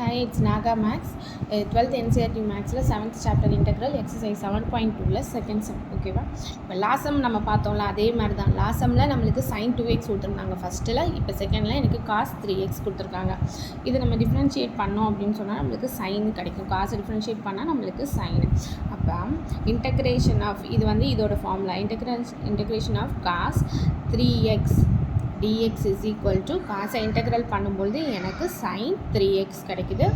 Hi, it's Naga Max. 12th NCERT Maxல 7th chapter integral exercise 7.2ல second sum. ஓகேவா? இப்போ last some நம்ம பார்த்தோம்ல அதே மாதிரி தான். லாஸ்ட் சம்மில் நம்மளுக்கு sin 2x கொடுத்துருந்தாங்க ஃபஸ்ட்டில். இப்போ செகண்டில் எனக்கு cos 3x கொடுத்துருக்காங்க. இது நம்ம டிஃப்ரென்ஷியேட் பண்ணோம் அப்படின்னு சொன்னால் நம்மளுக்கு சைன் கிடைக்கும். காசை டிஃப்ரென்ஷியேட் பண்ணால் நம்மளுக்கு சைன். அப்போ இன்டகிரேஷன் ஆஃப் இது வந்து இதோட formula integration of cos 3x dx is equal to காசை இன்டெக்ரல் பண்ணும்பொழுது எனக்கு sin 3x கிடைக்குது.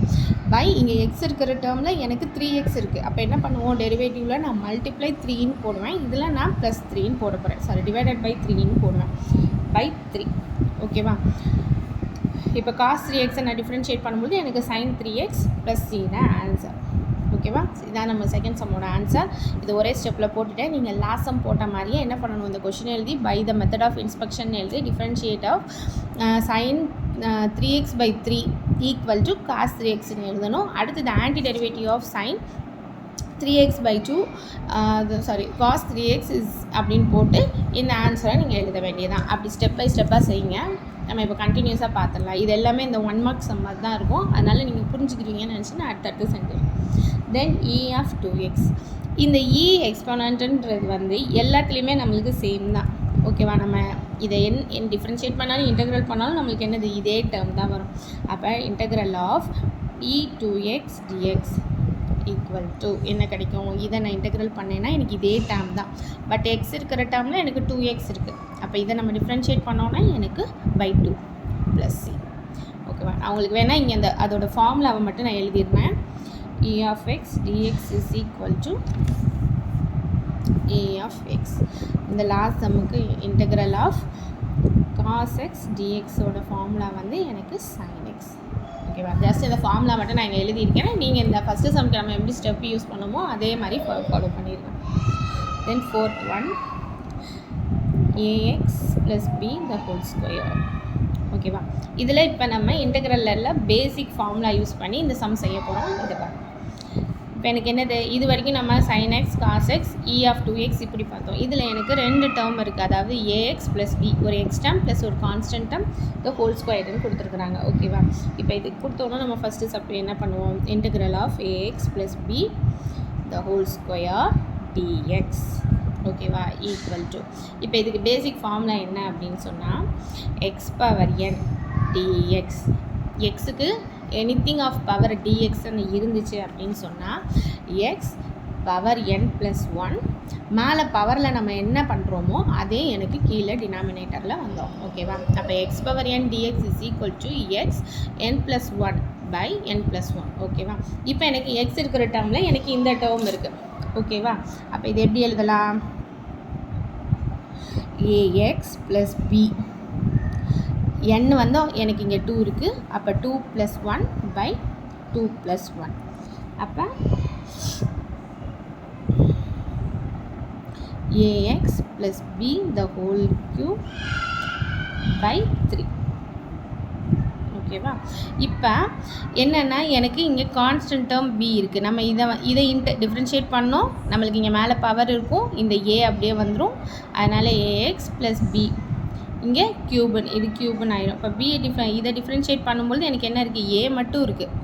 பை இங்கே எக்ஸ் இருக்கிற டேர்மில் எனக்கு 3x இருக்குது. அப்போ என்ன பண்ணுவோம், டெரிவேட்டிவில் நான் மல்டிப்ளை 3ன்னு போடுவேன், இதில் நான் ப்ளஸ் 3ன்னு போட போகிறேன். சாரி, டிவைடட் பை 3ன்னு போடுவேன், பை 3. ஓகேவா? இப்போ cos 3x நான் டிஃப்ரென்ஷியேட் பண்ணும்போது எனக்கு sin 3x ப்ளஸ் c தான் ஆன்சர். ஓகேவா? இதான் நம்ம செகண்ட் சம்மோட ஆன்சர். இது ஒரே ஸ்டெப்பில் போட்டுவிட்டேன். நீங்கள் லாஸ்ட் சம் போட்ட மாதிரியே என்ன பண்ணணும், இந்த கொஷின் எழுதி by the method of inspection எழுதி differentiate of sin 3x by 3 equal to cos 3xன்னு எழுதணும். அடுத்தது antiderivative of sin 3x by 2 cos 3x is அப்படின்னு போட்டு இந்த ஆன்சரை நீங்கள் எழுத வேண்டியதான். அப்படி ஸ்டெப் பை ஸ்டெப்பாக செய்யுங்க. நம்ம இப்போ கண்டினியூஸாக பார்த்துடலாம். இது எல்லாமே இந்த 1 மார்க் சம் மாதிரி தான் இருக்கும். அதனால் நீங்கள் புரிஞ்சுக்கிறீங்கன்னு நினச்சி நான் அடுத்தடுத்து செஞ்சேன். தென் e ஆஃப் 2x. இந்த e எக்ஸ்போனன்ட்ன்றது வந்து எல்லாத்துலேயுமே நம்மளுக்கு சேம் தான். ஓகேவா? நம்ம இதை டிஃப்ரென்ஷியேட் பண்ணாலும் இன்டெக்ரல் பண்ணாலும் நம்மளுக்கு என்னது இதே டேர்ம் தான் வரும். அப்போ integral of e 2x dx equal to என்ன கிடைக்கும், இதை நான் இன்டெக்ரல் பண்ணேன்னா எனக்கு இதே டேர்ம் தான். பட் எக்ஸ் இருக்கிற டேர்மில் எனக்கு 2x இருக்குது. அப்போ இதை நம்ம டிஃப்ரென்ஷியேட் பண்ணோன்னா எனக்கு பை 2 ப்ளஸ் c. ஓகேவா? நான் உங்களுக்கு வேணால் இங்கே அதோட ஃபார்முலாவை மட்டும் நான் எழுதிடுறேன். e of x dx is equal to a of x. இந்த லாஸ்ட் சம்முக்கு integral of cos x dx ஓட ஃபார்முலா வந்து எனக்கு sin x. ஓகேவா? ஜஸ்ட் இந்த ஃபார்முலா மட்டும் நான் இங்கே எழுதியிருக்கேன். நீங்கள் இந்த ஃபஸ்ட்டு சம்க்கு நம்ம எப்படி ஸ்டெப் யூஸ் பண்ணுமோ அதே மாதிரி ஃபாலோ பண்ணிடுங்க. தென் fourth one ax plus b the whole square. ஓகேவா? இதில் இப்போ நம்ம இன்டெக்ரலில் பேசிக் ஃபார்முலா யூஸ் பண்ணி இந்த சம் செய்ய போகிறோம். இதை பாருங்கள். இப்போ எனக்கு என்னது, இது வரைக்கும் நம்ம sin x cos x e of 2x இப்படி பார்த்தோம். இதில் எனக்கு 2 டேர்ம் இருக்குது. அதாவது ax ப்ளஸ் b, ஒரு எக்ஸ் டேர்ம் ப்ளஸ் ஒரு கான்ஸ்டன்ட் டேர்ம் த ஹோல் ஸ்கொயர்னு கொடுத்துருக்குறாங்க. ஓகேவா? இப்போ இது கொடுத்தோன்னா நம்ம ஃபஸ்ட்டு சப் என்ன பண்ணுவோம், integral of ax plus b the whole square dx. ஓகேவா? ஈக்குவல் டு இப்போ இதுக்கு பேசிக் ஃபார்முலா என்ன அப்படின்னு சொன்னால் எக்ஸ் பவர் என் டிஎக்ஸ். எக்ஸுக்கு எனிதிங் ஆஃப் பவர் டிஎக்ஸ்ன்னு இருந்துச்சு அப்படின்னு சொன்னால் எக்ஸ் பவர் என் ப்ளஸ் 1 மேலே பவரில் நம்ம என்ன பண்ணுறோமோ அதே எனக்கு கீழே டினாமினேட்டரில் வந்தோம். ஓகேவா? அப்போ x power n dx is equal to x n plus 1 by n plus 1. ஓகேவா? இப்போ எனக்கு எக்ஸ் இருக்கிற டேர்மில் எனக்கு இந்த டேர்ம் இருக்குது. ஓகேவா? அப்போ இது எப்படி எழுதலாம், ax ப்ளஸ் b. n வந்து எனக்கு இங்கே 2 இருக்குது. அப்போ 2 ப்ளஸ் 1 பை 2 ப்ளஸ் 1. அப்போ ax plus b the whole cube by 3. ஓகேவா? இப்போ என்னென்னா எனக்கு இங்கே கான்ஸ்டன்ட் டேர்ம் b இருக்குது. நம்ம இதை டிஃப்ரென்ஷியேட் பண்ணோம், நம்மளுக்கு இங்கே மேலே பவர் இருக்கும், இந்த a அப்படியே வந்துடும். அதனால் ax ப்ளஸ் b இங்கே க்யூபன், இது க்யூபன் ஆயிடும். இப்போ b இதை டிஃப்ரென்ஷியேட் பண்ணும்போது எனக்கு என்ன இருக்குது, a மட்டும் இருக்குது.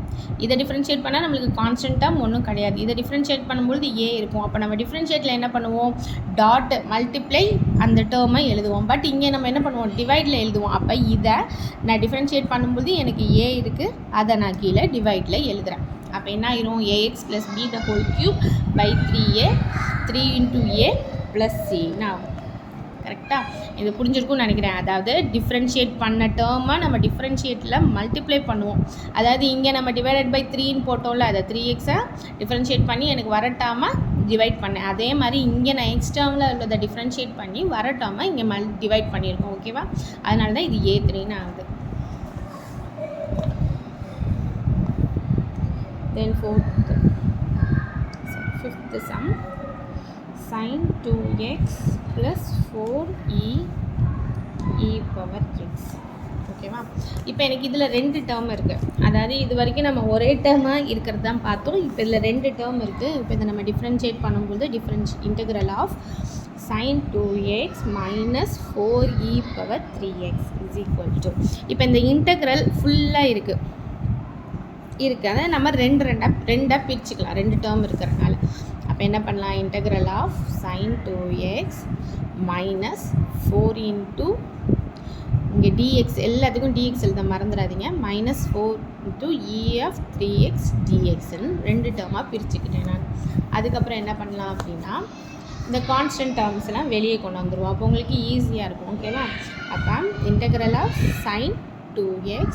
இதை டிஃப்ரென்ஷியேட் பண்ணால் நம்மளுக்கு கான்ஸ்டன்ட் டேர்ம் ஒன்றும் கிடையாது. இதை டிஃப்ரென்ஷியேட் பண்ணும்போது a இருக்கும். அப்போ நம்ம டிஃப்ரென்ஷியேட்டில் என்ன பண்ணுவோம், டாட் மல்டிப்ளை அந்த டேர்மை எழுதுவோம். பட் இங்கே நம்ம என்ன பண்ணுவோம், டிவைடில் எழுதுவோம். அப்போ இதை நான் டிஃப்ரென்ஷியேட் பண்ணும்போது எனக்கு a இருக்குது, அதை நான் கீழே டிவைடில் எழுதுகிறேன். அப்போ என்ன ஆயிரும், ax plus b the whole cube by 3a 3 into a plus cன்னு ஆகும். கரெக்டாக? இது புரிஞ்சிருக்கும்னு நினைக்கிறேன். அதாவது டிஃப்ரென்ஷியேட் பண்ண டேர்மை நம்ம டிஃப்ரென்ஷியேட்டில் மல்டிப்ளை பண்ணுவோம். அதாவது இங்கே நம்ம டிவைடட் பை 3ன்னு போட்டோம்ல, அதை 3xை டிஃப்ரென்ஷியேட் பண்ணி எனக்கு வர டேர்மை டிவைட் பண்ணேன். அதே மாதிரி இங்கே நான் எக்ஸ் டேர்மில் உள்ளதை டிஃப்ரென்ஷியேட் பண்ணி வர டேர்மை இங்கே டிவைட் பண்ணியிருக்கோம். ஓகேவா? அதனால தான் இது a3ன்னு ஆகுது. Then fifth some sin 2x plus 4e power x. ஓகேவா? இப்போ எனக்கு இதில் 2 டேர்ம் இருக்குது. அதாவது இது வரைக்கும் நம்ம ஒரே டேர்மாக இருக்கிறது தான் பார்த்தோம். இப்போ இதில் 2 டேர்ம் இருக்குது. இப்போ இதை நம்ம டிஃப்ரென்ஷியேட் பண்ணும்போது integral of sin 2x minus 4e power 3x is equal to இப்போ இந்த இன்டெக்ரல் ஃபுல்லாக இருக்குது. இருக்குது. அதை நம்ம ரெண்டாக பிரிச்சுக்கலாம், 2 டேர்ம் இருக்கிறதுனால. அப்போ என்ன பண்ணலாம், integral of sin 2x minus 4 into இங்கே dx, எல்லாத்துக்கும் dx எழுத மறந்துடாதீங்க, minus 4 into e of 3x dxன்னு 2 டேர்மாக பிரிச்சுக்கிட்டேன் நான். அதுக்கப்புறம் என்ன பண்ணலாம் அப்படின்னா, இந்த கான்ஸ்டன்ட் டேர்ம்ஸ்லாம் வெளியே கொண்டு வந்துடுவோம். அப்போ உங்களுக்கு ஈஸியாக இருக்கும். ஓகேவா? அப்போ integral of sin 2x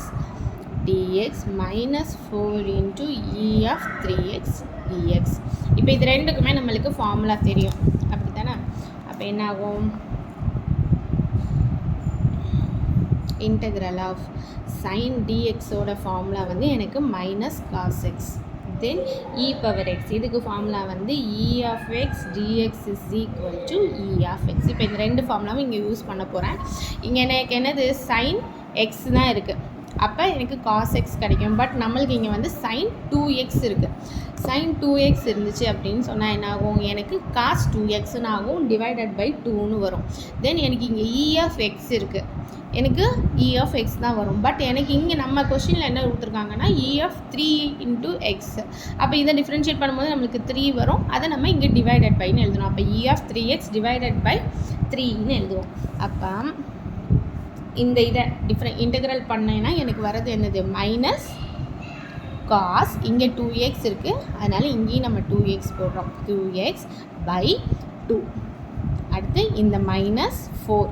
dx minus 4 into e of 3x dx. இப்போ இது ரெண்டுக்குமே நம்மளுக்கு ஃபார்முலா தெரியும், அப்படி தானே? அப்போ என்ன ஆகும், இன்டெக்ரல் ஆஃப் sin dxோட ஃபார்முலா வந்து எனக்கு மைனஸ் cos x, தென் e பவர் x. இதுக்கு ஃபார்முலா வந்து e of x dx is equal to e of x. இப்போ இந்த 2 ஃபார்முலாவும் இங்கே யூஸ் பண்ண போகிறேன். இங்கே எனக்கு என்னது, sin x தான் இருக்குது, அப்போ எனக்கு cos x கிடைக்கும். பட் நம்மளுக்கு இங்கே வந்து sin 2x இருக்குது. sin 2x இருந்துச்சு அப்படின்னு சொன்னால் என்ன ஆகும், எனக்கு cos 2xன்னு ஆகும், டிவைடட் பை 2ன்னு வரும். தென் எனக்கு இங்கே e of x இருக்குது, எனக்கு e of x தான் வரும். பட் எனக்கு இங்கே நம்ம கொஸ்டினில் என்ன கொடுத்துருக்காங்கன்னா e of 3 into x. அப்போ இதை டிஃப்ரென்ஷியேட் பண்ணும்போது நம்மளுக்கு 3 வரும், அதை நம்ம இங்கே டிவைடட் பைன்னு எழுதணும். அப்போ e of 3x divided by 3ன்னு எழுதுவோம். அப்போ இந்த இதை இன்டெக்ரல் பண்ணேன்னா எனக்கு வர்றது என்னது, மைனஸ் காஸ், இங்கே 2x இருக்குது, அதனால் இங்கேயும் நம்ம 2x போடுறோம், 2x பை 2. அடுத்து இந்த மைனஸ் 4,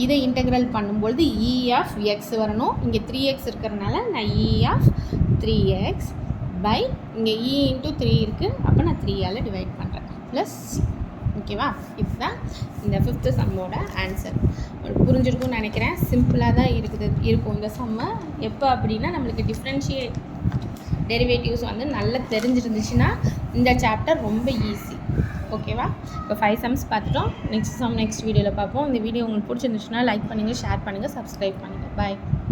இதை இன்டெக்ரல் பண்ணும்பொழுது e of x வரணும். இங்கே 3x இருக்கிறதுனால நான் e of 3x பை இங்கே e into 3 இருக்குது, அப்போ நான் 3ஆல் டிவைட் பண்ணுறேன், ப்ளஸ் c. ஓகேவா? இதுதான் இந்த 5th சம்மோட ஆன்சர். புரிஞ்சிருக்கும்னு நினைக்கிறேன். சிம்பிளாக தான் இருக்கும் இந்த சம்மை. எப்போ அப்படின்னா நம்மளுக்கு டிஃப்ரென்ஷியேட் டெரிவேட்டிவ்ஸ் வந்து நல்லா தெரிஞ்சிருந்துச்சுன்னா இந்த சாப்டர் ரொம்ப ஈஸி. ஓகேவா? இப்போ 5 சம்ஸ் பார்த்துட்டோம். நெக்ஸ்ட் வீடியோவில் பார்ப்போம். இந்த வீடியோ உங்களுக்கு பிடிச்சிருந்துச்சுன்னா லைக் பண்ணுங்கள், ஷேர் பண்ணுங்கள், சப்ஸ்கிரைப் பண்ணுங்கள். பாய்.